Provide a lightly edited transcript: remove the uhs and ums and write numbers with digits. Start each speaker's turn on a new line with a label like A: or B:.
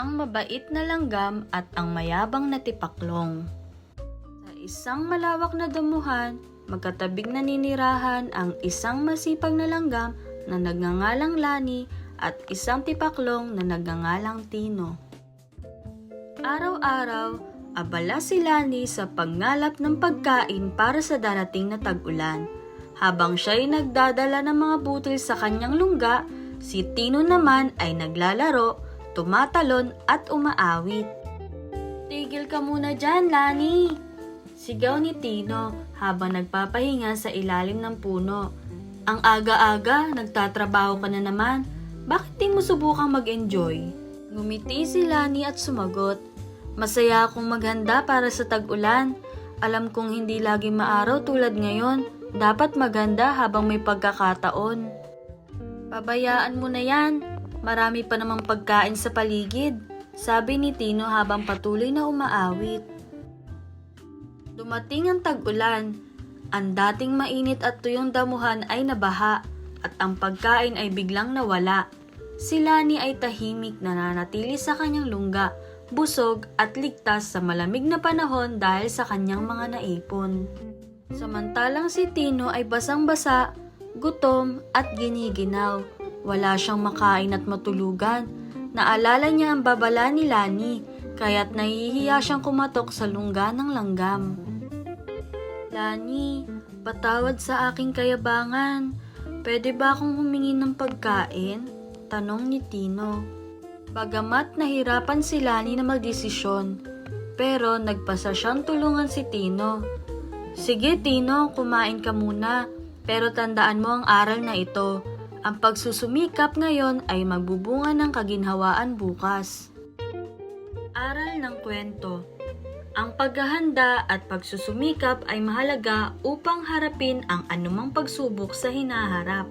A: ang mabait na langgam at ang mayabang na tipaklong. Sa isang malawak na damuhan, magkatabing naninirahan ang isang masipag na langgam na nagngangalang Lani at isang tipaklong na nagngangalang Tino. Araw-araw, abala si Lani sa pagngalap ng pagkain para sa darating na tag-ulan. Habang siya'y nagdadala ng mga butil sa kanyang lungga, si Tino naman ay naglalaro, tumatalon at umaawit. "Tigil ka muna dyan, Lani!" sigaw ni Tino habang nagpapahinga sa ilalim ng puno. "Ang aga-aga, nagtatrabaho ka na naman. Bakit di mo subukang mag-enjoy?" Ngumiti si Lani at sumagot, "Masaya akong maghanda para sa tag-ulan. Alam kong hindi laging maaraw tulad ngayon. Dapat maganda habang may pagkakataon." "Pabayaan mo na yan. Marami pa namang pagkain sa paligid," sabi ni Tino habang patuloy na umaawit. Dumating ang tag-ulan. Ang dating mainit at tuyong damuhan ay nabaha at ang pagkain ay biglang nawala. Si Lani ay tahimik na nanatili sa kanyang lungga, busog at ligtas sa malamig na panahon dahil sa kanyang mga naipon. Samantalang si Tino ay basang-basa, gutom at giniginaw. Wala siyang makain at matulugan. Naalala niya ang babala ni Lani, kaya't nahihiya siyang kumatok sa lungga ng langgam. "Lani, patawad sa aking kayabangan. Pwede ba akong humingi ng pagkain?" tanong ni Tino. Bagamat nahirapan si Lani na magdesisyon, pero nagpasa siyang tulungan si Tino. "Sige Tino, kumain ka muna, pero tandaan mo ang aral na ito. Ang pagsusumikap ngayon ay magbubunga ng kaginhawaan bukas." Aral ng kwento: ang paghahanda at pagsusumikap ay mahalaga upang harapin ang anumang pagsubok sa hinaharap.